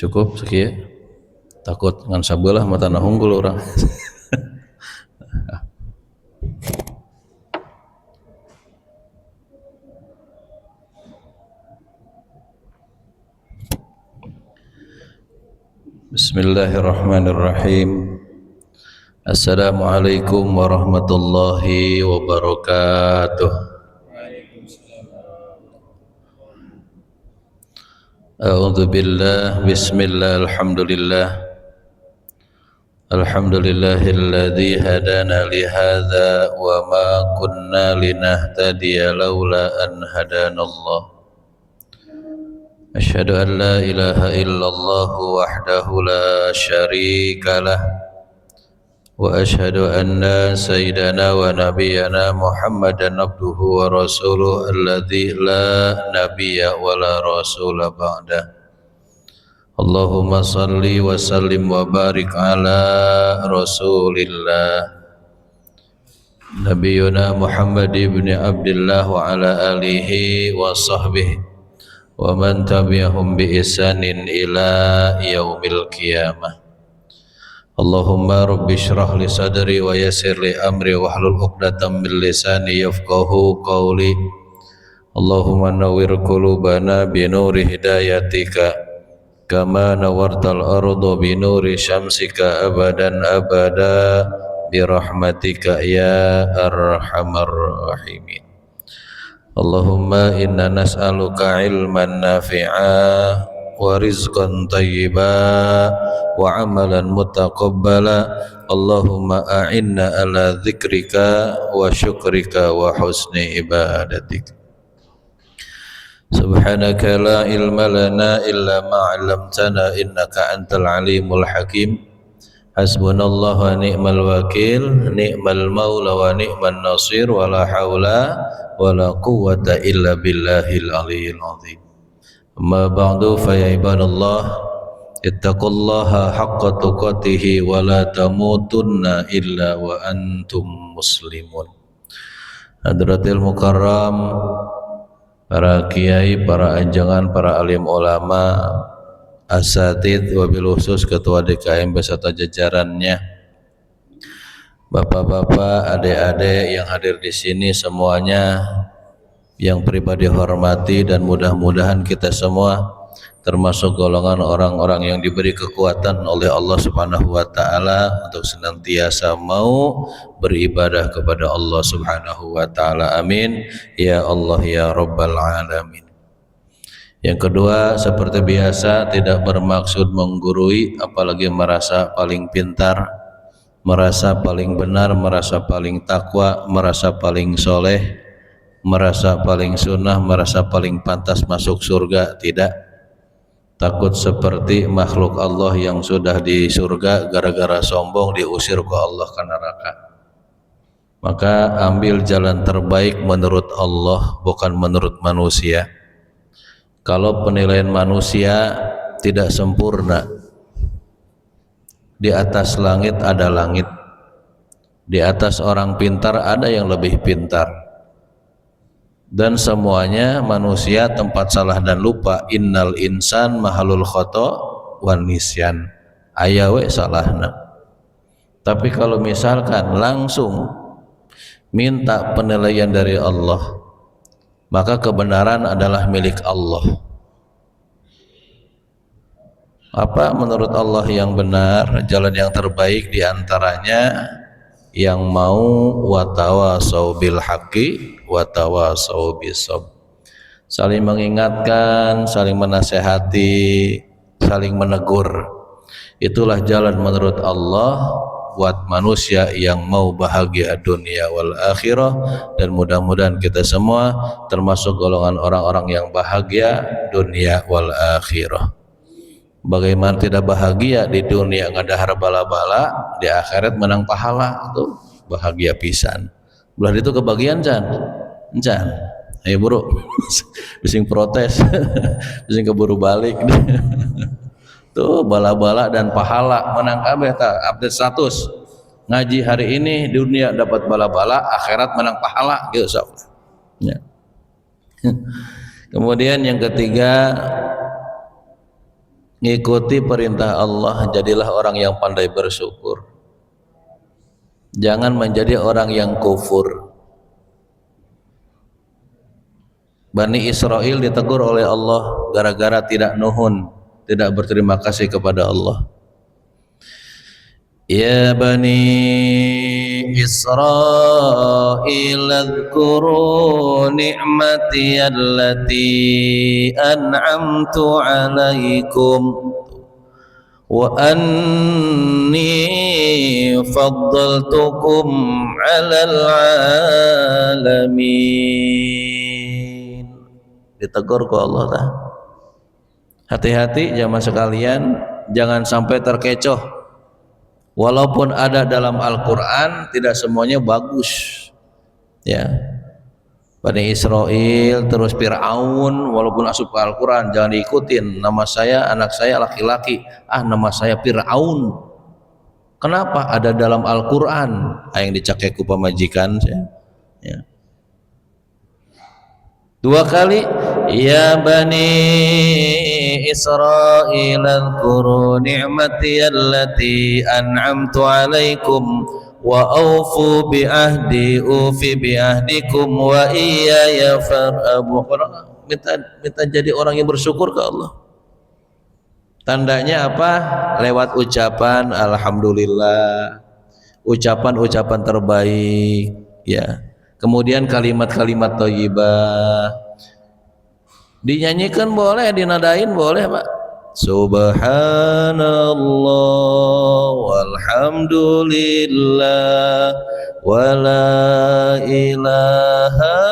Cukup sekieu. Takut ngan sabelah mata unggul urang. Bismillahirrahmanirrahim. Assalamualaikum warahmatullahi wabarakatuh. A'udzu billah, bismillah, alhamdulillah. Alhamdulillahilladzi hadana li hadza wa ma kunna linahtadiya laula an hadanallah. Asyhadu an la ilaha illallah wahdahu la syarika lah wa asyhadu anna sayyidana wa nabiyyana Muhammadan abduhu wa rasuluhu alladzi la nabiyya wa la rasula ba'dah. Allahumma salli wa sallim wa barik ala rasulillah Nabiyyuna Muhammad ibn Abdullah wa ala alihi wa sahbihi wa man tabi'ahum bi ihsanin ila yaumil qiyamah. Allahumma rabbi shrah li sadri wa yassir li amri wa hlul 'uqdatam min lisani yafqahu qawli. Allahumma nawwir qulubana bi nuri hidayatika kama nawartal arda bi nuri syamsika abadan abada bi rahmatika ya arhamar rahimin. Allahumma inna nas'aluka ilman nafi'a wa rizqan thayyiba wa amalan mutaqabbala. Allahumma a'inna ala dzikrika wa syukrika wa husni ibadatik. Subhanaka la ilma lana illa ma 'allamtana innaka antal alimul hakim. Hasbunallahu wa ni'mal wakil, ni'mal maula wa ni'man nasir, wa la haula wa la quwwata illa billahil aliyyil azim. Amma ba'du fa ya ibadallah ittaqullaha haqqa tuqatih wa la tamutunna illa wa antum muslimun. Hadratil mukarram, para kiai, para anjangan, para alim ulama, asatid, wabil khusus ketua DKM beserta jajarannya, bapak-bapak, adik-adik yang hadir di sini semuanya yang pribadi hormati, dan mudah-mudahan kita semua termasuk golongan orang-orang yang diberi kekuatan oleh Allah Subhanahu wa taala untuk senantiasa mau beribadah kepada Allah Subhanahu wa taala. Amin ya Allah ya rabbal alamin. Yang kedua, seperti biasa, tidak bermaksud menggurui, apalagi merasa paling pintar, merasa paling benar, merasa paling takwa, merasa paling soleh, merasa paling sunnah, merasa paling pantas masuk surga. Tidak. Takut seperti makhluk Allah yang sudah di surga gara-gara sombong diusir ke Allah ke neraka. Maka ambil jalan terbaik menurut Allah, bukan menurut manusia. Kalau penilaian manusia tidak sempurna, di atas langit ada langit, di atas orang pintar ada yang lebih pintar, dan semuanya manusia tempat salah dan lupa. Innal insan mahalul khoto wan nisyan, ayawe salahna. Tapi kalau misalkan langsung minta penilaian dari Allah, maka kebenaran adalah milik Allah. Apa menurut Allah yang benar, jalan yang terbaik diantaranya yang mau watawasau bil haqqi watawasau bisabr, saling mengingatkan, saling menasehati, saling menegur. Itulah jalan menurut Allah buat manusia yang mau bahagia dunia wal akhirah. Dan mudah-mudahan kita semua termasuk golongan orang-orang yang bahagia dunia wal akhirah. Bagaimana tidak bahagia di dunia ngadahar bala-bala, di akhirat menang pahala, itu bahagia pisan. Belah itu kebagian can ayo buru bising protes bising keburu balik tuh bala-bala dan pahala menang kabeh. Update status ngaji hari ini, dunia dapat bala-bala, akhirat menang pahala gitu ya. Kemudian yang ketiga, ngikuti perintah Allah, jadilah orang yang pandai bersyukur. Jangan menjadi orang yang kufur. Bani Israel ditegur oleh Allah gara-gara tidak nuhun, tidak berterima kasih kepada Allah. Ya Bani Israel adhkuru ni'mati allati an'amtu alaikum wa anni faddaltukum 'alal 'alamin. Ditegur ku Allah tah. Hati-hati jamaah sekalian, jangan sampai terkecoh. Walaupun ada dalam Al-Quran, tidak semuanya bagus. Ya, Bani Israel terus Fir'aun, walaupun asup ke Al-Quran jangan diikutin. Nama saya, anak saya laki-laki, nama saya Fir'aun. Kenapa? Ada dalam Al-Quran. Yang dicakai ku pamajikan saya. Ya. 2 kali, ya Bani Israil adhkuru ni'mati allati an'amtu alaikum wa awfu bi ahdi ufi bi ahdikum wa iyaya farhabun. Minta jadi orang yang bersyukur ke Allah. Tandanya apa? Lewat ucapan alhamdulillah, ucapan-ucapan terbaik, ya. Kemudian kalimat-kalimat thayyibah dinyanyikan boleh, dinadain boleh, Pak. Subhanallah walhamdulillah wala ilaha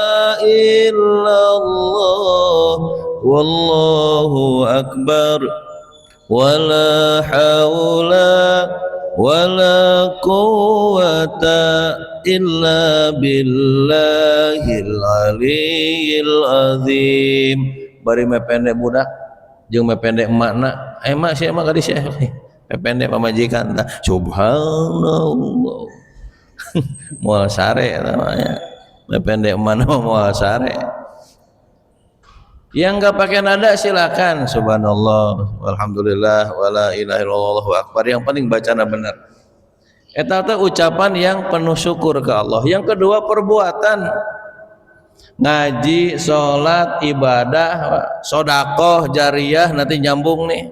illallah wallahu akbar wala haula wala quwwata illa billahil aliyyil azim. Bari mependek budak jeung mependek emakna, emak sia mah gadis sia mependek pamajikan tah subhanallah. Moal sare namanya mependek emakna moal sare. Yang enggak pakai nada silakan subhanallah walhamdulillah wala ilaha illallah wallahu akbar, yang penting bacana benar. Eta teh ucapan yang penuh syukur ke Allah. Yang kedua perbuatan, ngaji, sholat, ibadah, sodakoh, jariyah, nanti nyambung nih.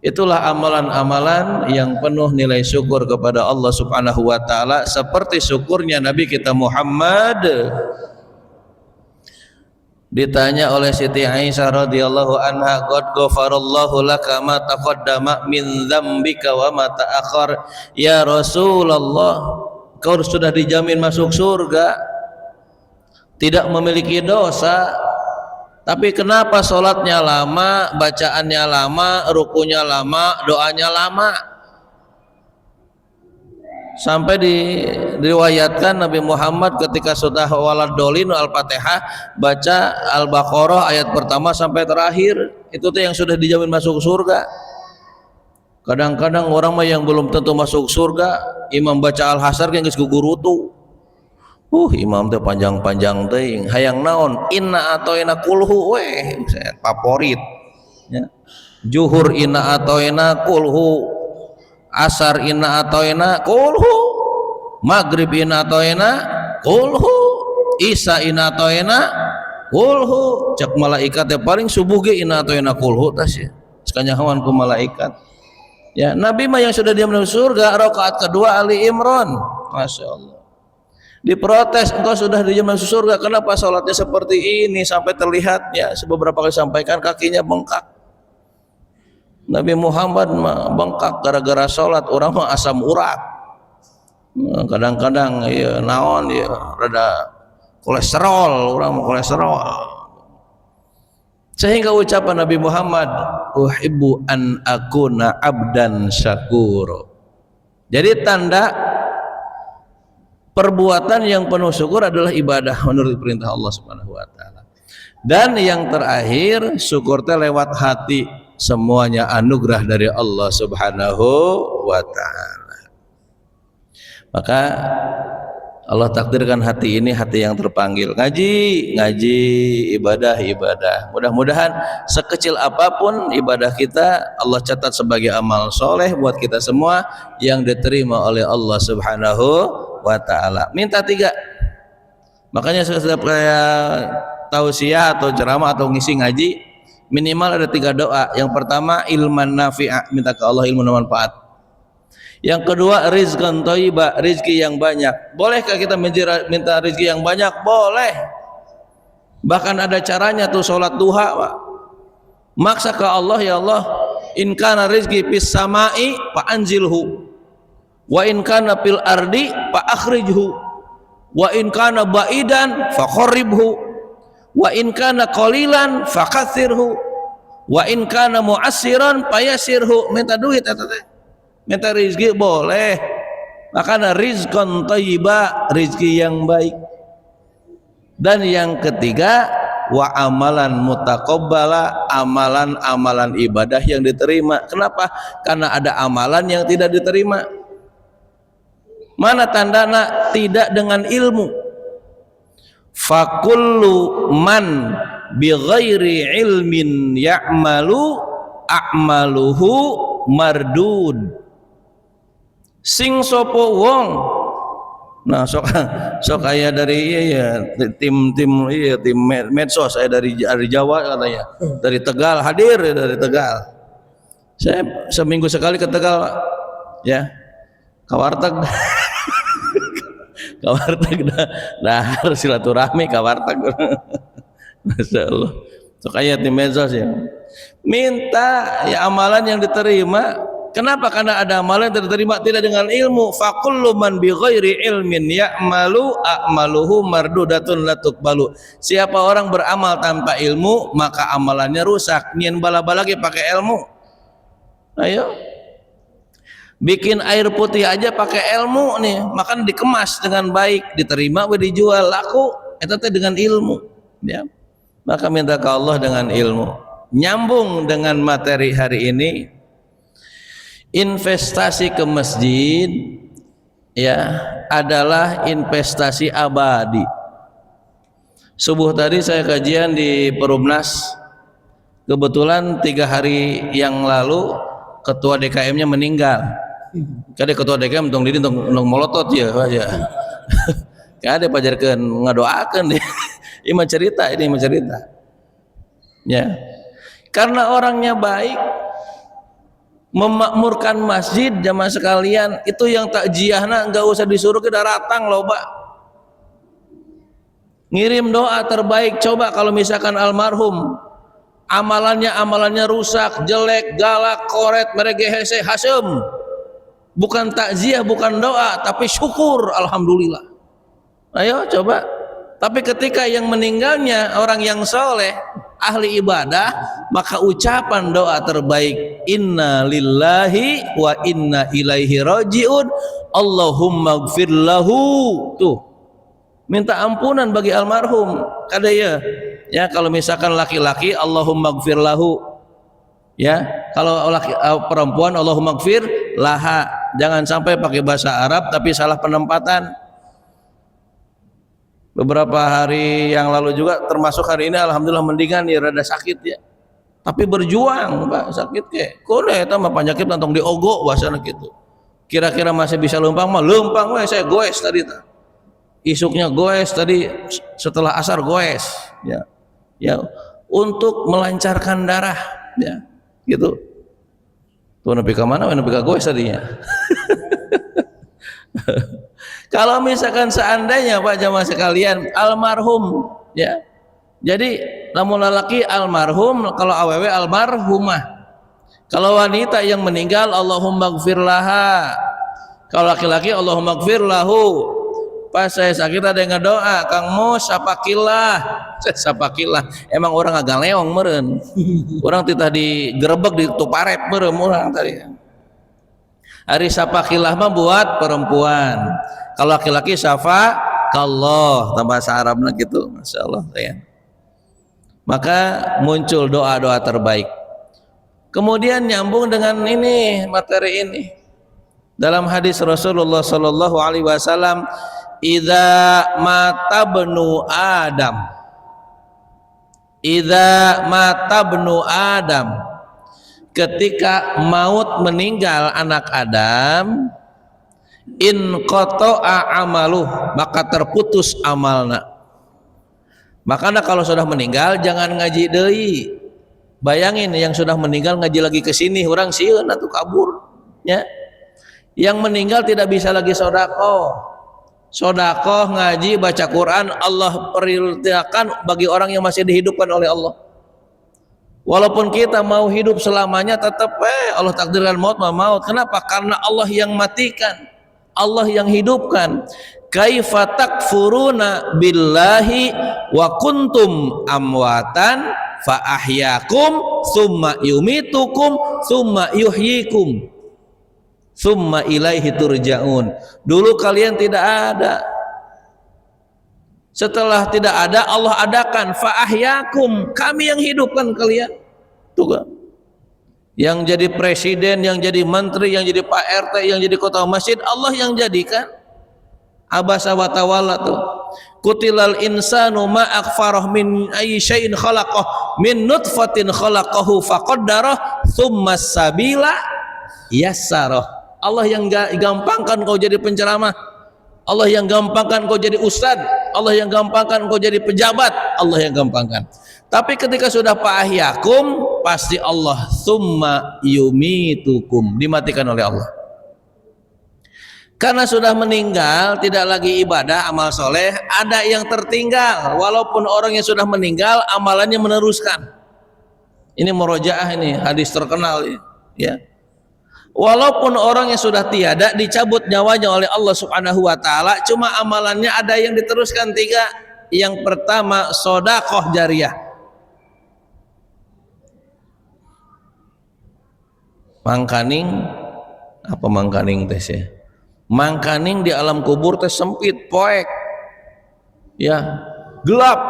Itulah amalan-amalan yang penuh nilai syukur kepada Allah Subhanahu wa ta'ala, seperti syukurnya Nabi kita Muhammad. Ditanya oleh Siti Aisyah radhiyallahu anha, qad ghafarallahu laka ma taqaddama min dzambika wa ma ta'akhkhar. Ya Rasulullah, kau sudah dijamin masuk surga, tidak memiliki dosa, tapi kenapa sholatnya lama, bacaannya lama, rukunya lama, doanya lama? Sampai diriwayatkan Nabi Muhammad ketika sudah waladolin Al-Fatihah baca Al-Baqarah ayat pertama sampai terakhir, itu tuh yang sudah dijamin masuk surga. Kadang-kadang orang mah yang belum tentu masuk surga, imam baca Al-Hasr yang geus guguru tuh. Imam teh panjang-panjang teh, hayang naon? Inna atoina kulhu weh, favorit. Ya. Zuhur inna atoina kulhu. Asar inna atoina kulhu, maghrib inna atoina kulhu, isya inna atoina kulhu. Cak malaikat yang paling subuh ge inna atoina kulhu tas ya, sekanyawan ku malaikat. Ya, Nabi mah yang sudah dia menuju surga, rakaat kedua Ali Imran, masya Allah. Diprotes, engkau sudah dia menuju surga, kenapa sholatnya seperti ini sampai terlihatnya beberapa kali sampaikan kakinya bengkak. Nabi Muhammad mah bengkak gara-gara sholat, orang mah asam urat. Kadang-kadang ya naon ya rada kolesterol, orang mah kolesterol. Sehingga ucapan Nabi Muhammad, uhibbu an akuna abdan syakur. Jadi tanda perbuatan yang penuh syukur adalah ibadah menurut perintah Allah Subhanahu wa taala. Dan yang terakhir, syukur teh lewat hati. Semuanya anugerah dari Allah Subhanahu wa ta'ala. Maka Allah takdirkan hati ini hati yang terpanggil ngaji, ibadah. Mudah-mudahan sekecil apapun ibadah kita Allah catat sebagai amal soleh buat kita semua yang diterima oleh Allah Subhanahu wa ta'ala. Minta 3. Makanya setiap kayak tausiah atau ceramah atau ngisi ngaji minimal ada 3 doa. Yang pertama ilman nafi'ah, minta ke Allah ilmu bermanfaat. Yang kedua rizqan thayyibah, rizki yang banyak. Bolehkah kita minta rizki yang banyak? Boleh. Bahkan ada caranya tuh, sholat duha, Pak. Maksa ke Allah, ya Allah, in kana rizki fis samai fa anzilhu, wa in kana fil ardi fa akhrijhu, wa in kana baidan fa qarribhu, wa in kana qalilan fa katsirhu, wa in kana mu'assiran fa yassirhu. Minta duit eta teh. Minta rizki boleh, makanya rizqan thayyibah, rizki yang baik. Dan yang ketiga wa amalan mutaqabbala, amalan ibadah yang diterima. Kenapa? Karena ada amalan yang tidak diterima. Mana tandana? Tidak dengan ilmu. Fakullu man bighairi ilmin ya'malu a'maluhu mardud. Sing sopo wong, nah sok aya dari tim medsos, saya dari Jawa katanya, dari Tegal hadir, dari Tegal. Saya seminggu sekali ke Tegal, ya, kawarteg, dah silaturahmi kawarteg. Masya Allah. Sok aya tim medsos ya, minta ya amalan yang diterima. Kenapa? Karena ada amalan yang diterima tidak dengan ilmu. Fakullu man bi ghairi ilmin ya'malu a'maluhu mardudatun la tuqbalu. Siapa orang beramal tanpa ilmu maka amalannya rusak. Nyen bala-bala lagi pakai ilmu. Ayo. Bikin air putih aja pakai ilmu nih, makan dikemas dengan baik, diterima we dijual laku, eta teh dengan ilmu, ya. Maka minta ke Allah dengan ilmu. Nyambung dengan materi hari ini. Investasi ke masjid ya adalah investasi abadi. Subuh tadi saya kajian di Perumnas, kebetulan 3 hari yang lalu ketua DKM-nya meninggal. Kade ketua DKM tong diri tong molotot ya aja. Kade pajarkeun ngadoakeun deh. Ini mah cerita. Ya. Karena orangnya baik, memakmurkan masjid. Jamaah sekalian, itu yang takjiahna enggak usah disuruh kita datang loba, ngirim doa terbaik. Coba kalau misalkan almarhum amalannya rusak, jelek, galak, koret, merege, hese, hasem, bukan takziah, bukan doa, tapi syukur, alhamdulillah. Ayo coba. Tapi ketika yang meninggalnya orang yang soleh, ahli ibadah, maka ucapan doa terbaik inna lillahi wa inna ilaihi rajiun Allahumma gfir lahu. Tuh, minta ampunan bagi almarhum. Kada ya kalau misalkan laki-laki Allahumma gfir lahu, ya, kalau perempuan Allahumma gfir laha. Jangan sampai pakai bahasa Arab tapi salah penempatan. Beberapa hari yang lalu juga, termasuk hari ini alhamdulillah mendingan ya, rada sakit ya. Tapi berjuang, Pak, sakit ke. Kode eta mah penyakit tantong diogo bahasana gitu. Kira-kira masih bisa lempang mah lempang we, saya goes tadi ta. Isuknya goes tadi, setelah asar goes ya. Ya, untuk melancarkan darah ya. Gitu. Tuh nepi ka mana? Nepi ka goes tadinya. Kalau misalkan seandainya Pak jamaah sekalian almarhum ya, jadi lamun lelaki almarhum, kalau awewe almarhumah, kalau wanita yang meninggal Allahumma gfir laha, kalau laki-laki Allahumma gfir lahu. Pas saya sakit ada yang ngedoa, Kang Mus sapakilah, emang orang agak leong meren, orang titah digerebek di tuparep meren orang tadi. Hari sapakilah mah buat perempuan, kalau laki-laki syafa kallah, tambah bahasa Arabnya gitu, masya Allah ya. Maka muncul doa-doa terbaik. Kemudian nyambung dengan ini materi ini dalam hadis Rasulullah Sallallahu Alaihi Wasallam, idza mata bnu Adam, idza mata bnu Adam, ketika maut meninggal anak Adam, in qata'a amaluh, maka terputus amalna. Makanya kalau sudah meninggal jangan ngaji deui. Bayangin yang sudah meninggal ngaji lagi ke sini, orang sieun atuh kabur ya. Yang meninggal tidak bisa lagi sedekah. Sedekah, ngaji, baca Quran Allah perintahkan bagi orang yang masih dihidupkan oleh Allah. Walaupun kita mau hidup selamanya tetap Allah takdirkan maut maut. Kenapa? Karena Allah yang matikan, Allah yang hidupkan. Kaifa takfuruna billahi wa kuntum amwatan fa ahyakum summa yumitukum summa yuhyikum summa ilaihi turja'un. Dulu kalian tidak ada, setelah tidak ada Allah adakan. Fa ahyakum, kami yang hidupkan kalian. Tuh kan, yang jadi presiden, yang jadi menteri, yang jadi Pak RT, yang jadi ketua masjid Allah yang jadikan. Abasa wa tawalla tuh. Kutilal insanu ma akfarah min ayyi syai'in khalaqah min nutfatin khalaqahu faqaddarah tsumma sabila yassarah. Allah yang gampangkan kau jadi penceramah, Allah yang gampangkan kau jadi ustad, Allah yang gampangkan kau jadi pejabat, Allah yang gampangkan. Tapi ketika sudah fa'ahyakum, pasti Allah tsumma yumitukum, dimatikan oleh Allah. Karena sudah meninggal, tidak lagi ibadah, amal soleh, ada yang tertinggal. Walaupun orang yang sudah meninggal, amalannya meneruskan. Ini murojaah, ini hadis terkenal ya. Walaupun orang yang sudah tiada, dicabut nyawanya oleh Allah Subhanahu wa Ta'ala, cuma amalannya ada yang diteruskan 3. Yang pertama, sedekah jariyah. Mangkaning, apa mangkaning teh sih? Mangkaning di alam kubur teh sempit, poek, ya, gelap.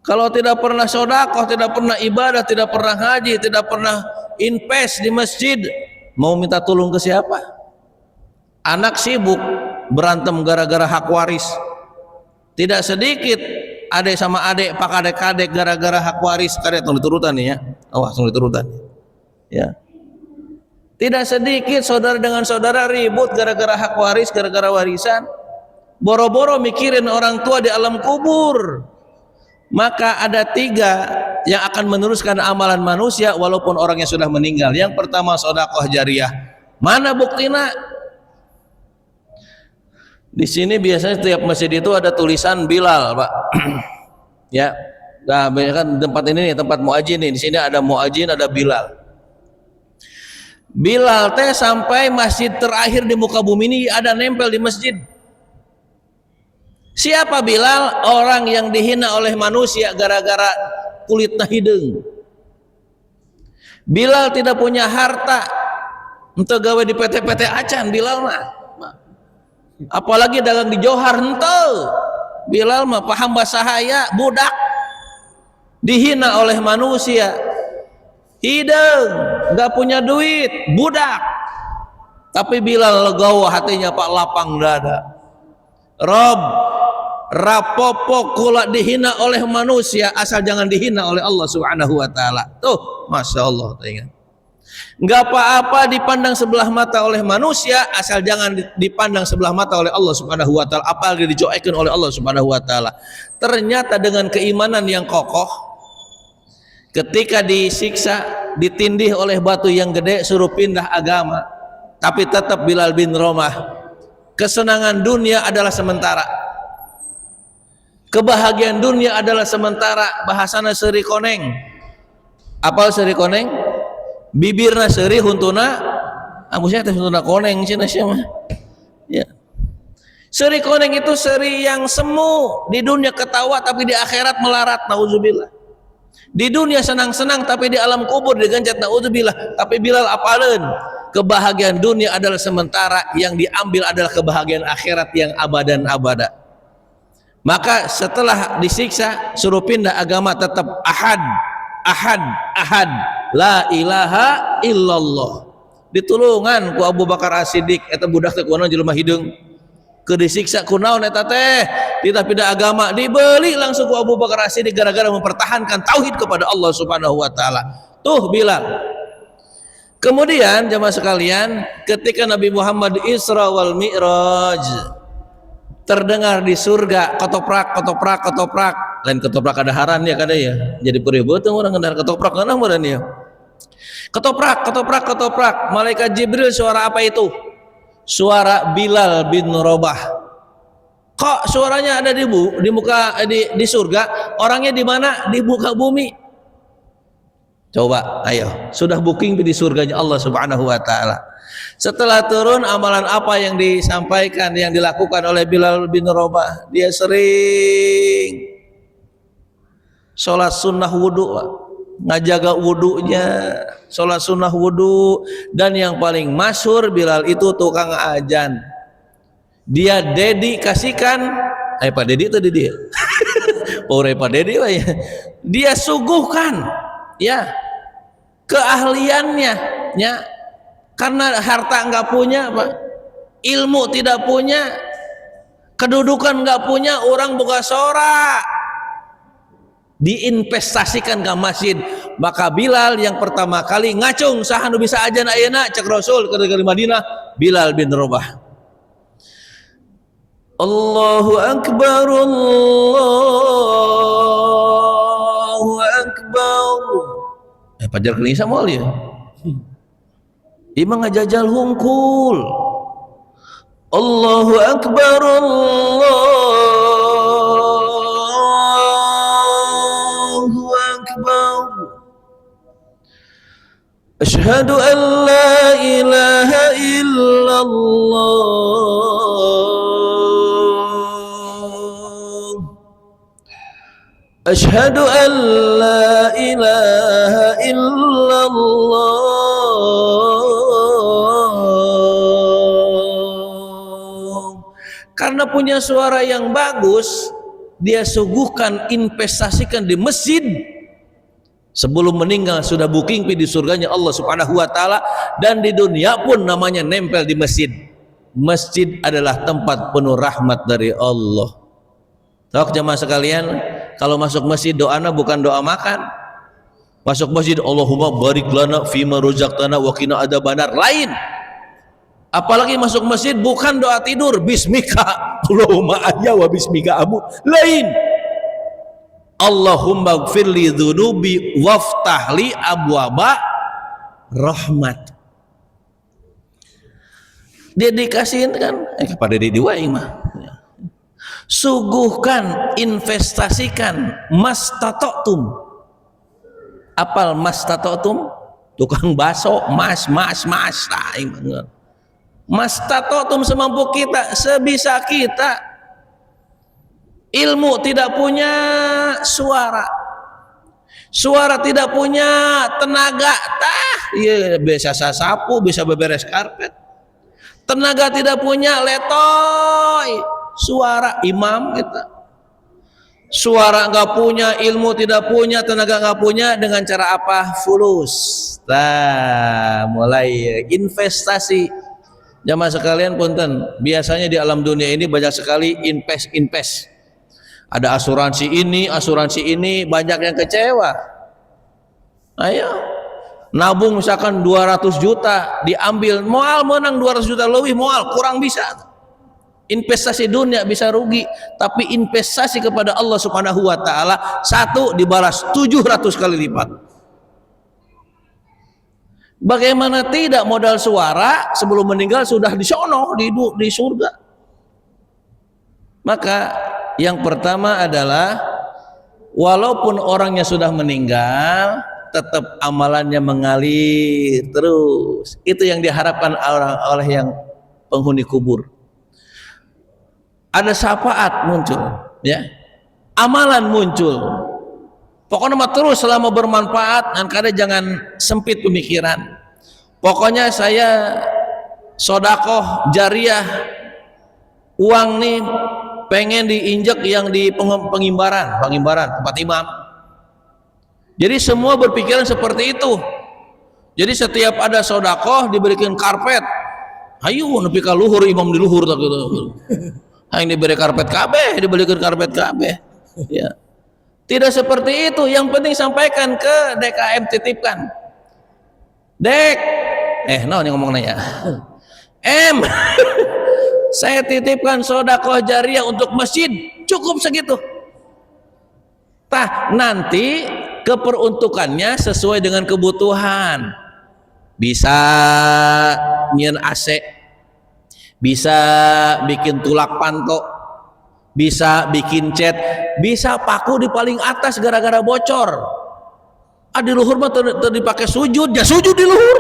Kalau tidak pernah sedekah, tidak pernah ibadah, tidak pernah haji, tidak pernah invest di masjid, mau minta tolong ke siapa? Anak sibuk berantem gara-gara hak waris. Tidak sedikit adek sama adek, pak adek-adek gara-gara hak waris. Kadek tong diturutan nih ya, awas tong diturutan ya. Tidak sedikit saudara dengan saudara ribut gara-gara hak waris, gara-gara warisan. Boro-boro mikirin orang tua di alam kubur. Maka ada 3 yang akan meneruskan amalan manusia walaupun orangnya sudah meninggal. Yang pertama, sedekah jariyah. Mana buktinya? Di sini biasanya setiap masjid itu ada tulisan Bilal, Pak. Ya. Nah, kan tempat ini nih, tempat muadzin nih. Di sini ada muadzin, ada Bilal. Bilal teh sampai masjid terakhir di muka bumi ini ada nempel di masjid. Siapa Bilal? Orang yang dihina oleh manusia gara-gara kulitnya hidung. Bilal tidak punya harta untuk gawe di PT-PT acan. Bilal mah, apalagi dagang di Johar henteu. Bilal mah paham bahasa haya, budak dihina oleh manusia, hidung, nggak punya duit, budak. Tapi Bilal legowo hatinya, Pak, lapang dada. Rob, rapopo kula dihina oleh manusia, asal jangan dihina oleh Allah Subhanahu wa Ta'ala. Tuh, masya Allah. Nggak apa-apa dipandang sebelah mata oleh manusia, asal jangan dipandang sebelah mata oleh Allah Subhanahu wa Ta'ala, apalagi dijoekeun oleh Allah Subhanahu wa Ta'ala. Ternyata dengan keimanan yang kokoh, ketika disiksa, ditindih oleh batu yang gede, suruh pindah agama, tapi tetap Bilal bin Romah, kesenangan dunia adalah sementara, kebahagiaan dunia adalah sementara. Bahasana seri koneng. Apal seri koneng? Bibirna seri, huntuna ambusnya teh huntuna koneng cenah sia mah. Ya. Seri koneng itu seri yang semu. Di dunia ketawa tapi di akhirat melarat, nauzubillah. Di dunia senang-senang tapi di alam kubur diganjat, nauzubillah. Tapi Bilal apaleun? Kebahagiaan dunia adalah sementara, yang diambil adalah kebahagiaan akhirat yang abadan abada. Maka setelah disiksa suruh pindah agama, tetap ahad, ahad, ahad, la ilaha illallah. Ditulungan ku Abu Bakar As-Siddiq, eta budak teh kunaon jelema hidung. disiksa kunaon eta teh tidak pindah agama, dibeli langsung ku Abu Bakar As-Siddiq gara-gara mempertahankan tauhid kepada Allah Subhanahu wa taala. Tuh Bilal. Kemudian jemaah sekalian, ketika Nabi Muhammad Isra wal Mi'raj, terdengar di surga ketoprak ketoprak ketoprak, lain ketoprak ada haran ya kada ya, jadi peribeuteung orang ngendar ketoprak kana meureun ya. Ketoprak ketoprak ketoprak, malaikat Jibril, suara apa itu? Suara Bilal bin Rabah. Kok suaranya ada di muka di surga, orangnya di mana? Di muka bumi. Coba, ayo, sudah booking di surganya Allah Subhanahu wa taala. Setelah turun, amalan apa yang disampaikan, yang dilakukan oleh Bilal bin Rabah? Dia sering sholat sunnah wudu, ngajaga wudunya, sholat sunnah wudu, dan yang paling masyhur Bilal itu tukang ajan. Dia dedikasikan, Pak Dedi itu dia, Pak Dedi, dia suguhkan, ya, keahliannya, ya, karena harta nggak punya, Pak, ilmu tidak punya, kedudukan nggak punya, orang buka sorak, diinvestasikan ke masjid. Maka Bilal yang pertama kali ngacung saha nu bisa ajan ayeuna, cek Rasul ke Madinah, Bilal bin Rabah. Allahu Akbar, Allahu Akbar. Pajar kelisa moal ya. Imang ngajajal hungkul. Allahu Akbar, Allahu Akbar. Asyhadu an la ilaha illallah. Asyhadu an la ilaha illallah. Karena punya suara yang bagus, dia suguhkan, investasikan di masjid. Sebelum meninggal sudah booking di surganya Allah Subhanahu wa taala, dan di dunia pun namanya nempel di masjid. Masjid adalah tempat penuh rahmat dari Allah. Tahu jemaah sekalian, kalau masuk masjid doana bukan doa makan. Masuk masjid Allahumma barik lana fima rozaqtana wa qina adzabannar, lain. Apalagi masuk masjid bukan doa tidur bismika Allahumma ahya wa bismika amut, lain. Allahumma gfirli dzunubi waftahli abwaba rahmat. Dedikasiin kan kepada diri wae mah. Suguhkan, investasikan, mastatotum. Apal mastatotum? Tukang baso, mas. Mastatotum semampu kita, sebisa kita. Ilmu tidak punya suara, suara tidak punya tenaga, iya bisa sasapu, bisa beberes karpet. Tenaga tidak punya, letoy. Suara imam kita, suara nggak punya, ilmu tidak punya, tenaga nggak punya, dengan cara apa? Fulus. Nah, mulai investasi. Jamaah sekalian punten, biasanya di alam dunia ini banyak sekali invest. Ada asuransi ini, banyak yang kecewa. Ayo, nabung misalkan 200 juta, diambil, moal menang 200 juta lebih, moal kurang bisa. Investasi dunia bisa rugi, tapi investasi kepada Allah Subhanahu wa taala satu dibalas 700 kali lipat. Bagaimana tidak modal suara sebelum meninggal sudah disono di surga. Maka yang pertama adalah walaupun orangnya sudah meninggal, tetap amalannya mengalir terus. Itu yang diharapkan oleh yang penghuni kubur. Ada syafaat muncul, ya, amalan muncul. Pokoknya mah terus selama bermanfaat, dan kadang jangan sempit pemikiran. Pokoknya saya sodakoh jariah, uang nih pengen diinjek yang di pengimbaran tempat imam. Jadi semua berpikiran seperti itu. Jadi setiap ada sodakoh diberikan karpet, Hayu nepi ka luhur imam di luhur tak gitu. Hayang diberi karpet kabeh, dibelikan karpet kabeh. Ya. Tidak seperti itu. Yang penting sampaikan ke DKM, titipkan. Dek, naon yang ngomong nanya? Saya titipkan sedekah jariyah untuk masjid. Cukup segitu. Tah, nanti keperuntukannya sesuai dengan kebutuhan. Bisa nyieun AC, bisa bikin tulak panto, bisa bikin cat, bisa paku di paling atas gara-gara bocor. Di luhur mah dipakai sujud, ya sujud di luhur.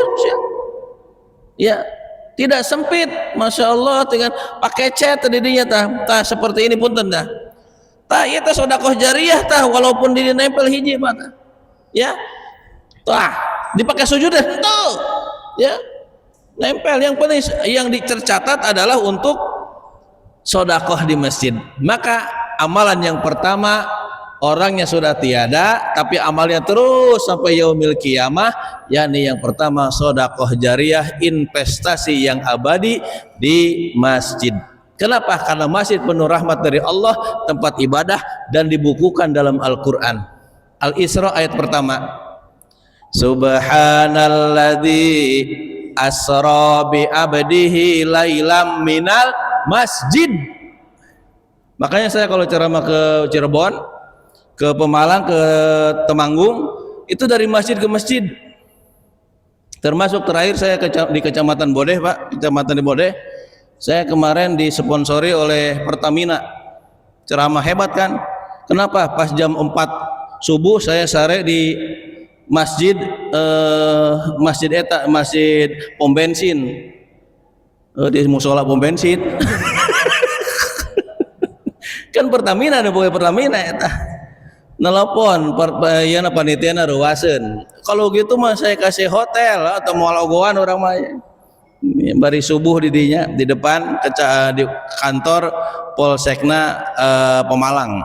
Ya, tidak sempit, masya Allah, dengan pakai cat tadinya tah seperti ini pun tanda. Tah ieu teh sedekah jariyah tah, walaupun nempel hiji mah tah. Ya. Tah, dipakai sujud deh, tuh. Ya. Nempel, yang penting yang dicatat adalah untuk sedekah di masjid. Maka amalan yang pertama, orangnya sudah tiada tapi amalnya terus sampai yaumil qiyamah, yakni yang pertama sedekah jariyah, investasi yang abadi di masjid. Kenapa? Karena masjid penuh rahmat dari Allah, tempat ibadah, dan dibukukan dalam Al-Quran. Al-Isra ayat pertama, Subhanalladzi asra bi abdihi lailam minal masjid. Makanya saya kalau ceramah ke Cirebon, ke Pemalang, ke Temanggung, itu dari masjid ke masjid. Termasuk terakhir saya di Kecamatan Bodeh, Pak, Kecamatan di Bodeh. Saya kemarin disponsori oleh Pertamina. Ceramah hebat kan? Kenapa? Pas jam 4 subuh saya sare di masjid masjid pom bensin, di musola pom bensin. Kan Pertamina ada boga Pertamina eta. Nelpon yana panitiana ruwaseun. Kalau gitu mah saya kasih hotel atau moal ogohan orang mah. Bari subuh di dinya di depan di kantor Polsekna Pemalang,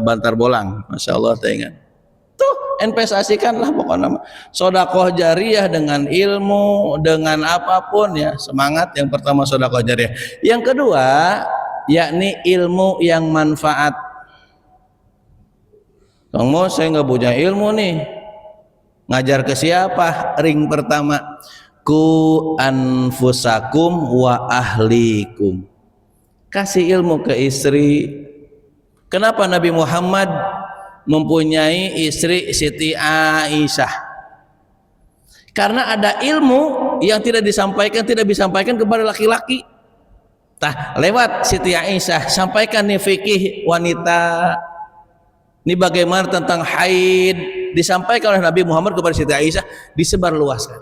Bantar Bolang. Masya Allah, ingat tuh, investasikanlah pokoknya sedekah jariyah dengan ilmu, dengan apapun ya. Semangat yang pertama sedekah jariyah. Yang kedua yakni ilmu yang manfaat. Kamu saya nggak punya ilmu nih, ngajar ke siapa? Ring pertama, ku anfusakum wa ahlikum. Kasih ilmu ke istri. Kenapa Nabi Muhammad mempunyai istri Siti Aisyah? Karena ada ilmu yang tidak disampaikan kepada laki-laki. Tah, lewat Siti Aisyah sampaikan nih fikih wanita. Ini bagaimana tentang haid, disampaikan oleh Nabi Muhammad kepada Siti Aisyah, disebarluaskan.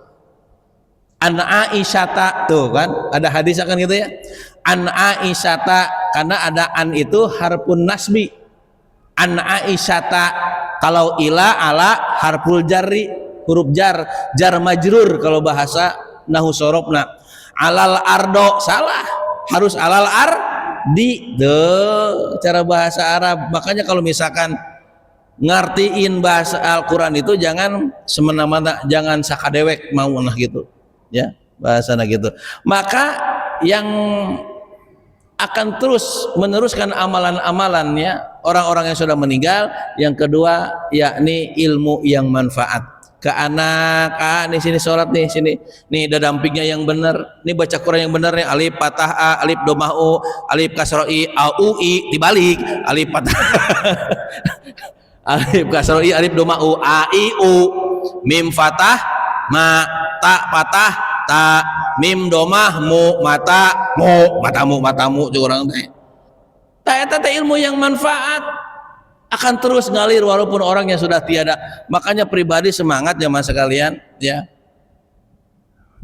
An Aisyata, tuh kan ada hadis akan gitu ya. An Aisyata, karena ada an itu harfun nasbi. An Aisyata, kalau ila ala harful jarri, huruf jar majrur kalau bahasa nahu sorobna. Alal ardo, salah, harus alal ardi. Cara bahasa Arab. Makanya kalau misalkan ngartiin bahasa Al-Quran itu jangan semena-mena, jangan sakadewek mau nah gitu ya, bahasanya gitu. Maka yang akan terus meneruskan amalan-amalannya orang-orang yang sudah meninggal, yang kedua yakni ilmu yang manfaat ke anak. Di sini sholat nih, sini nih dadampingnya yang benar, nih baca Quran yang benar nih, alif patah a, alif domah u, alif kasroh i, a u i, dibalik alif patah alif kasroh i, alif domah u, a i u, mim fatah ma, ta patah ta, mim domah mu, mata mu, matamu itu orang teh. Eta ilmu yang manfaat akan terus ngalir walaupun orangnya sudah tiada. Makanya pribadi semangat ya mas sekalian ya.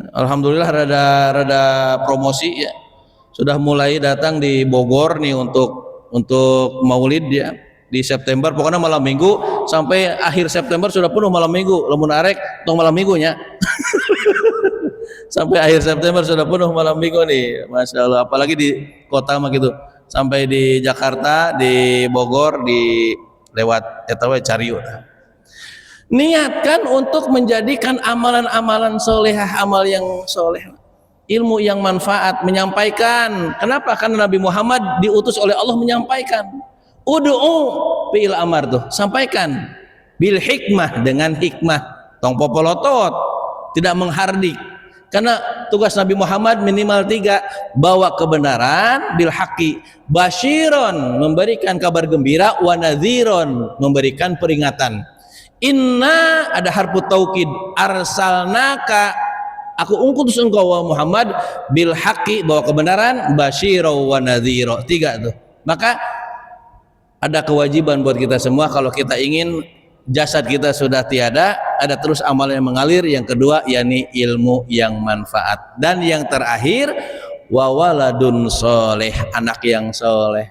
Alhamdulillah rada promosi ya. Sudah mulai datang di Bogor nih untuk Maulid ya. Di September pokoknya malam minggu sampai akhir September sudah penuh malam minggu. Lamun arek tong malam minggunya. Sampai akhir September sudah penuh malam minggu nih. Masya Allah, apalagi di kota mah gitu. Sampai di Jakarta, di Bogor, di lewat etawe Cariu. Niatkan untuk menjadikan amalan-amalan solehah, amal yang soleh. ilmu yang manfaat, menyampaikan. Kenapa? Karena Nabi Muhammad diutus oleh Allah menyampaikan. Ud'u fi'il amar tuh, sampaikan bil hikmah, dengan hikmah, tong popolotot, tidak menghardik. Karena tugas Nabi Muhammad minimal 3, bawa kebenaran, bil haqqi, basyiron, memberikan kabar gembira, wa nadhiron, memberikan peringatan. Inna, ada harfu taukid, arsalnaka, aku utus engkau wa Muhammad, bil haqqi, bawa kebenaran, basyiro wa nadhiro. 3 tuh. Maka ada kewajiban buat kita semua, kalau kita ingin jasad kita sudah tiada, ada terus amal yang mengalir. Yang kedua, yakni ilmu yang manfaat. Dan yang terakhir, wa waladun soleh, anak yang soleh.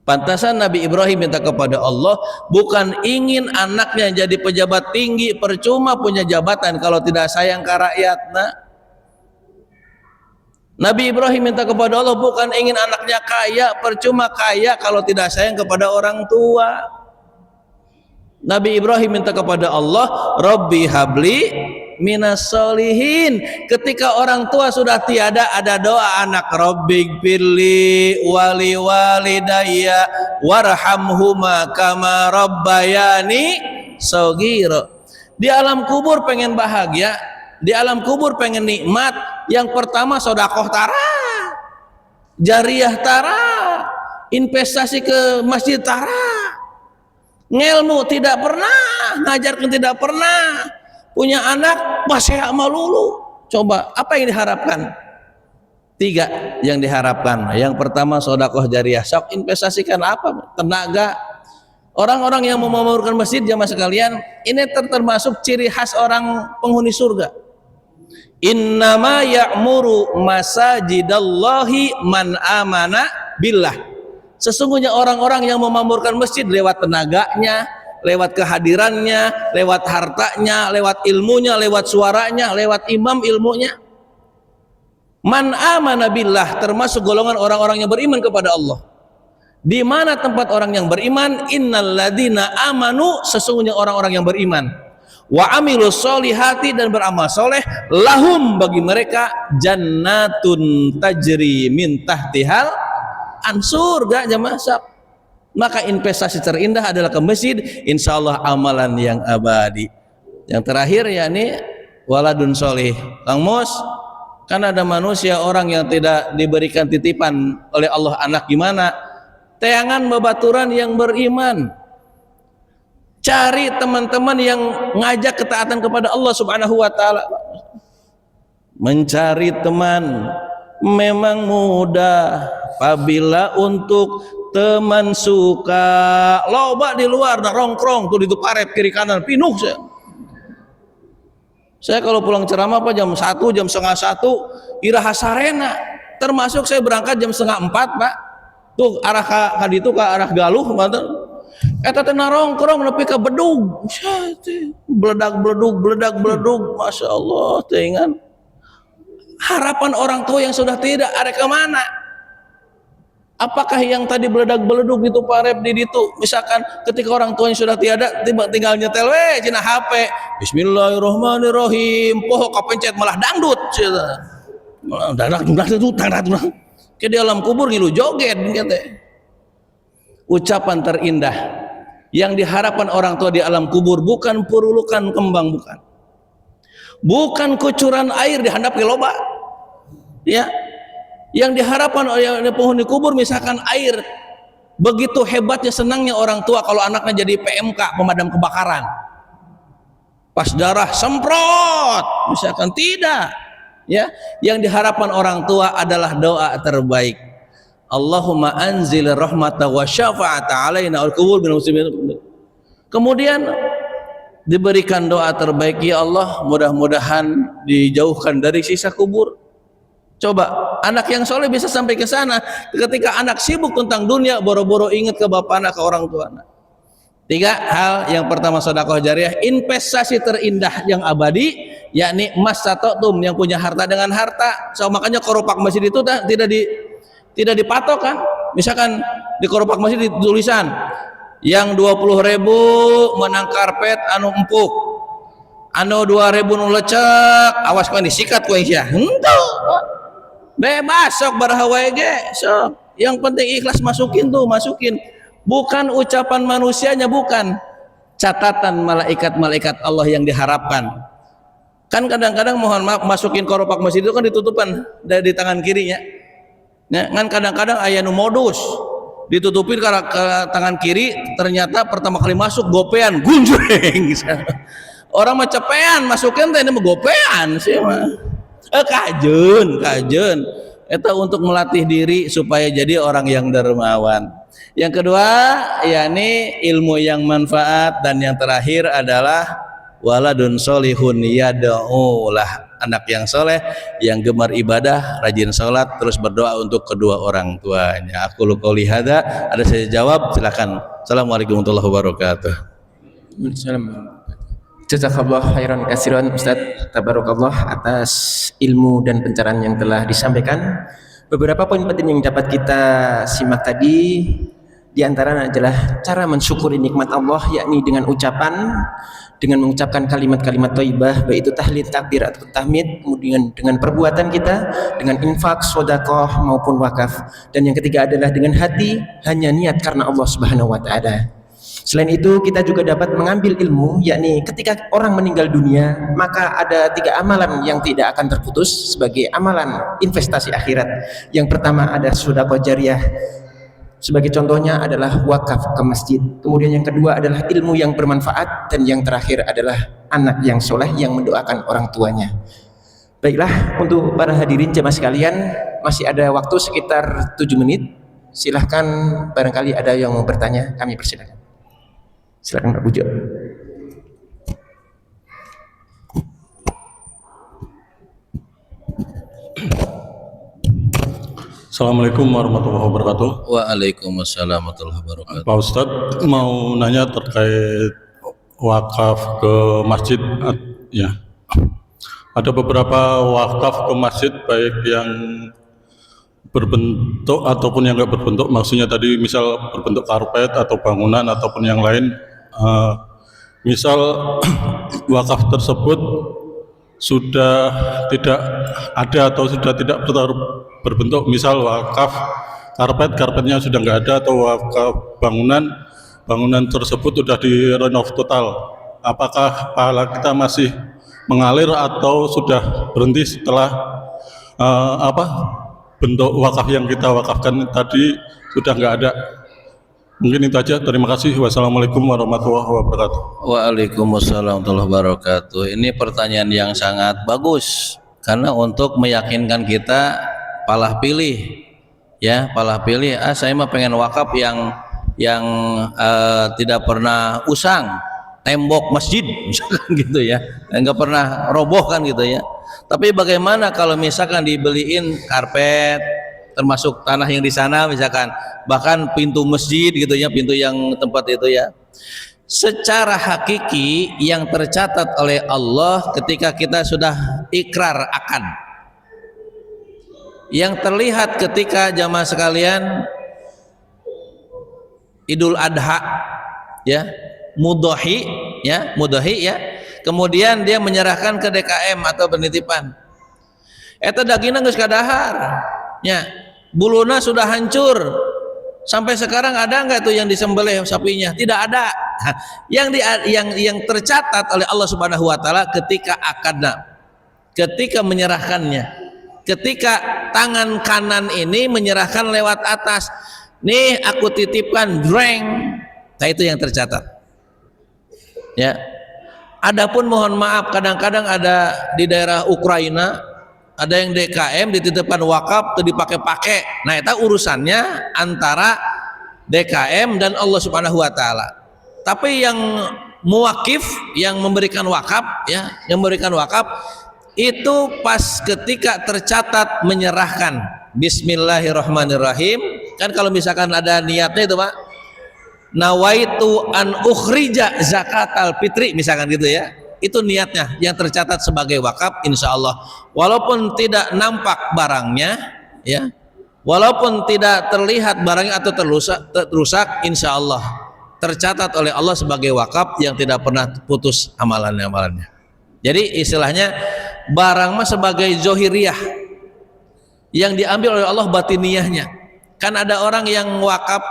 Pantasan Nabi Ibrahim minta kepada Allah, bukan ingin anaknya jadi pejabat tinggi, percuma punya jabatan kalau tidak sayang ke rakyat. Nabi Ibrahim minta kepada Allah, bukan ingin anaknya kaya, percuma kaya kalau tidak sayang kepada orang tua. Nabi Ibrahim minta kepada Allah, Rabbi habli minas solihin. Ketika orang tua sudah tiada, ada doa anak, Rabbi gfirli wali walidayya warhamhuma kama rabbayani shaghira. Di alam kubur pengen bahagia, di alam kubur pengen nikmat. Yang pertama sedekah tara, jariyah tara, investasi ke masjid tara. Ngelmu tidak pernah, ngajarkan tidak pernah, punya anak masih malulu. Coba apa yang diharapkan? 3 yang diharapkan. Yang pertama sedekah jariyah. Sok investasikan apa? Tenaga. Orang-orang yang memamurkan masjid, jamaah sekalian, ini termasuk ciri khas orang penghuni surga. Innama ya'muru masajidallahi man amana billah. Sesungguhnya orang-orang yang memamurkan masjid lewat tenaganya, lewat kehadirannya, lewat hartanya, lewat ilmunya, lewat suaranya, lewat imam ilmunya. Man amana billah, termasuk golongan orang-orang yang beriman kepada Allah. Di mana tempat orang yang beriman? Innal ladzina amanu, sesungguhnya orang-orang yang beriman. Wa amilus solihati, dan beramal soleh, lahum, bagi mereka, jannatun tajri min tahtihal surga, jamaah sak. Maka investasi terindah adalah ke masjid, insyaallah amalan yang abadi. Yang terakhir yakni waladun solih. Kang Mus, kan ada manusia orang yang tidak diberikan titipan oleh Allah anak, gimana? Tayangan babaturan yang beriman. Cari teman-teman yang ngajak ketaatan kepada Allah Subhanahu wa taala. Mencari teman memang mudah apabila untuk teman suka. Loba di luar nongkrong tuh di paret kiri kanan pinuh saya kalau pulang ceramah apa jam 1, jam setengah 1 iraha sarena, termasuk saya berangkat jam setengah 4 Pak, tuh arah ka ditu ke arah Galuh manten eta teh nongkrong nepi ka bedug, beledak, masya Allah. Teingan harapan orang tua yang sudah tidak ada kemana? Apakah yang tadi beledak-beleduk itu parep di itu, misalkan ketika orang tua yang sudah tiada tinggal nyetel cina HP Bismillahirrahmanirrahim, poho kapencet malah dangdut ke di alam kubur ngilu joget gitu. Ucapan terindah yang diharapkan orang tua di alam kubur bukan purulukan kembang, bukan kucuran air dihandap ke loba, ya. Yang diharapkan oleh penghuni kubur misalkan air. Begitu hebatnya senangnya orang tua kalau anaknya jadi PMK, pemadam kebakaran, pas darah semprot misalkan, tidak, ya. Yang diharapkan orang tua adalah doa terbaik, Allahumma anzil rahmata wa syafa'ata alaina wal qubur bil muslimin. Kemudian diberikan doa terbaik, ya Allah mudah-mudahan dijauhkan dari siksa kubur. Coba anak yang soleh bisa sampai ke sana. Ketika anak sibuk tentang dunia, boro-boro ingat ke bapak anak, ke orang tua anak. 3 hal. Yang pertama sedekah jariyah, investasi terindah yang abadi, yakni emas satotum, yang punya harta dengan harta. So, makanya koropak masjid itu tidak dipatok kan. Misalkan di koropak masjid ditulisan yang 20.000 menang karpet anu empuk, anu 2000 nu lecek awas ku disikat ku sia henteu bebas sok baraha wae ge sok yang penting ikhlas masukin bukan ucapan manusianya, bukan catatan malaikat-malaikat Allah yang diharapkan. Kan kadang-kadang mohon maaf masukin koropak masjid itu kan ditutupan dari tangan kirinya ya, kan kadang-kadang aya nu modus ditutupin ke tangan kiri, ternyata pertama kali masuk gopean gunjreng orang mah cepean masukin teh ini mah gopean sih mah kajen eta untuk melatih diri supaya jadi orang yang dermawan. Yang kedua yakni ilmu yang manfaat, dan yang terakhir adalah waladun solihun yad'u lah, anak yang soleh yang gemar ibadah, rajin sholat, terus berdoa untuk kedua orang tuanya. Aku qouli hada, ada saya jawab, silakan. Assalamualaikum warahmatullahi wabarakatuh. Jazakallah khairan katsiran Ustaz, tabarakallah atas ilmu dan pencerahan yang telah disampaikan. Beberapa poin penting yang dapat kita simak tadi, di antaranya adalah cara mensyukuri nikmat Allah, yakni dengan mengucapkan kalimat-kalimat thayyibah, baik itu tahlil, takbir atau tahmid, kemudian dengan perbuatan kita, dengan infak, sedekah maupun wakaf, dan yang ketiga adalah dengan hati hanya niat karena Allah Subhanahu wa taala. Selain itu kita juga dapat mengambil ilmu, yakni ketika orang meninggal dunia maka ada 3 amalan yang tidak akan terputus sebagai amalan investasi akhirat. Yang pertama ada sedekah jariyah, sebagai contohnya adalah wakaf ke masjid. Kemudian yang kedua adalah ilmu yang bermanfaat, dan yang terakhir adalah anak yang soleh yang mendoakan orang tuanya. Baiklah, untuk para hadirin jemaah sekalian, masih ada waktu sekitar 7 menit. Silahkan barangkali ada yang mau bertanya, kami persilakan. Silakan Pak Bujo. Assalamualaikum warahmatullahi wabarakatuh. Waalaikumsalam warahmatullahi wabarakatuh. Pak Ustadz mau nanya terkait wakaf ke masjid ya. Ada beberapa wakaf ke masjid, baik yang berbentuk ataupun yang enggak berbentuk, maksudnya tadi misal berbentuk karpet atau bangunan ataupun yang lain. Misal wakaf tersebut sudah tidak ada atau sudah tidak berbentuk, misal wakaf karpetnya sudah nggak ada, atau wakaf bangunan tersebut sudah direnov total, apakah pahala kita masih mengalir atau sudah berhenti setelah bentuk wakaf yang kita wakafkan tadi sudah nggak ada? Mungkin itu aja, terima kasih. Wassalamualaikum warahmatullahi wabarakatuh. Waalaikumsalam warahmatullahi wabarakatuh. Ini pertanyaan yang sangat bagus, karena untuk meyakinkan kita palah pilih ya, saya mah pengen wakaf yang tidak pernah usang tembok masjid misalkan gitu ya, nggak pernah roboh kan gitu ya. Tapi bagaimana kalau misalkan dibeliin karpet, termasuk tanah yang di sana misalkan, bahkan pintu masjid gitu ya, pintu yang tempat itu ya, secara hakiki yang tercatat oleh Allah ketika kita sudah ikrar akan, yang terlihat ketika jamaah sekalian Idul Adha ya, mudhahi ya, kemudian dia menyerahkan ke DKM atau penitipan, eta dagingna geus kadahar ya, buluna sudah hancur, sampai sekarang ada nggak tuh yang disembelih sapinya? Tidak ada. Yang tercatat oleh Allah Subhanahu wa taala ketika akadna, ketika menyerahkannya, ketika tangan kanan ini menyerahkan lewat atas, nih aku titipkan dreng, nah itu yang tercatat ya. Adapun mohon maaf, kadang-kadang ada di daerah Ukraina ada yang DKM dititipkan wakaf tuh dipakai-pakai. Nah, itu urusannya antara DKM dan Allah Subhanahu wa taala. Tapi yang muwakif, yang memberikan wakaf ya, yang memberikan wakaf itu pas ketika tercatat menyerahkan bismillahirrahmanirrahim. Kan kalau misalkan ada niatnya itu Pak, nawaitu an ukhrija zakatal fitri misalkan gitu ya, itu niatnya yang tercatat sebagai wakaf, insya Allah walaupun tidak nampak barangnya ya, walaupun tidak terlihat barangnya atau terusak, insya Allah tercatat oleh Allah sebagai wakaf yang tidak pernah putus amalannya. Jadi istilahnya barang mah sebagai zohiriyah, yang diambil oleh Allah batiniyahnya. Kan ada orang yang wakaf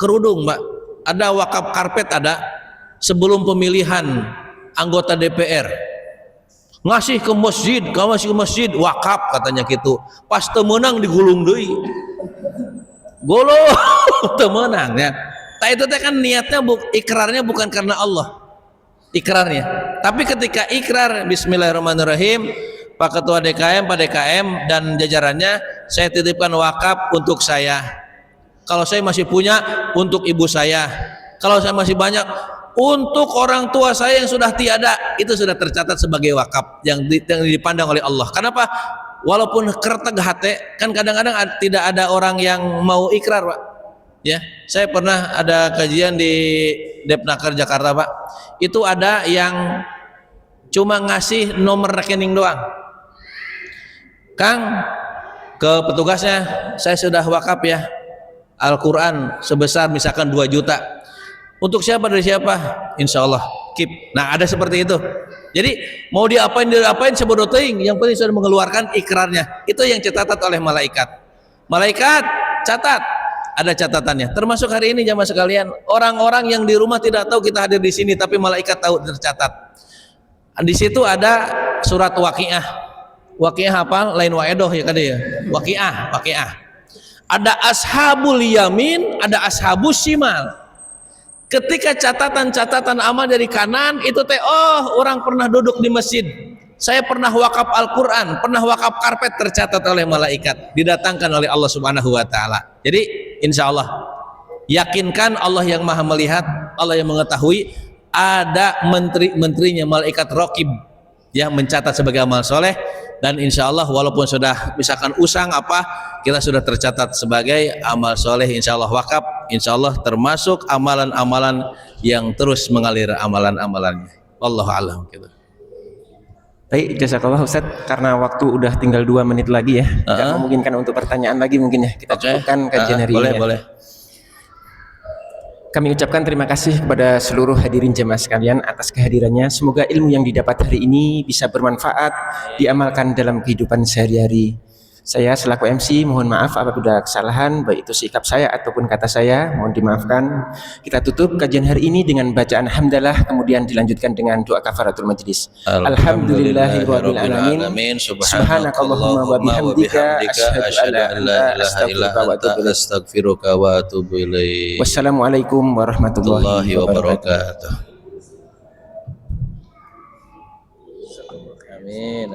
kerudung, Mbak, ada wakaf karpet, ada sebelum pemilihan anggota DPR ngasih ke masjid, kamu ngasih ke masjid wakaf katanya gitu, pas temenang digulung deui golo temenang ya. Itu teh kan niatnya ikrarnya bukan karena Allah ikrarnya, tapi ketika ikrar bismillahirrahmanirrahim, Pak Ketua DKM, Pak DKM dan jajarannya, saya titipkan wakaf untuk saya, kalau saya masih punya untuk ibu saya, kalau saya masih banyak untuk orang tua saya yang sudah tiada, itu sudah tercatat sebagai wakaf yang dipandang oleh Allah. Kenapa? Walaupun kerteg hati, kan kadang-kadang tidak ada orang yang mau ikrar, Pak. Ya, saya pernah ada kajian di Depnaker Jakarta, Pak. Itu ada yang cuma ngasih nomor rekening doang. Kang, ke petugasnya, saya sudah wakaf ya Al-Quran sebesar misalkan 2 juta. Untuk siapa, dari siapa? Insya Allah keep. Nah, ada seperti itu. Jadi mau diapain sebodoh teuing, yang penting sudah mengeluarkan ikrarnya. Itu yang dicatat oleh malaikat. Malaikat catat, ada catatannya. Termasuk hari ini jamaah sekalian, orang-orang yang di rumah tidak tahu kita hadir di sini, tapi malaikat tahu, tercatat. Di situ ada surat Waqiah. Waqiah apa? Lain waedoh ya kan ya. Waqiah. Ada ashabul yamin, ada ashabus shimal. Ketika catatan amal dari kanan itu teh, oh orang pernah duduk di masjid, saya pernah wakaf Al-Quran, pernah wakaf karpet, tercatat oleh malaikat, didatangkan oleh Allah Subhanahu wa Ta'ala. Jadi insya Allah yakinkan Allah yang maha melihat, Allah yang mengetahui, ada menterinya malaikat raqib yang mencatat sebagai amal soleh, dan insya Allah walaupun sudah misalkan usang apa, kita sudah tercatat sebagai amal soleh. Insya Allah wakaf, insya Allah termasuk amalan-amalan yang terus mengalir amalan-amalannya. Wallahu a'lam gitu. Baik, jazakallah Ustaz, karena waktu udah tinggal 2 menit lagi ya, tidak memungkinkan untuk pertanyaan lagi mungkin ya, kita cukupkan kajian hari ini. Boleh. Kami ucapkan terima kasih kepada seluruh hadirin jemaah sekalian atas kehadirannya. Semoga ilmu yang didapat hari ini bisa bermanfaat, diamalkan dalam kehidupan sehari-hari. Saya selaku MC mohon maaf apabila kesalahan, baik itu sikap saya ataupun kata saya, mohon dimaafkan. Kita tutup kajian hari ini dengan bacaan hamdalah, kemudian dilanjutkan dengan doa kafaratul majlis. Alhamdulillahirabbil alamin. Subhanakallahumma wa bihamdika asyhadu an la ilaha illa anta astaghfiruka wa atubu ilaik. Wassalamualaikum warahmatullahi wabarakatuh. Amin.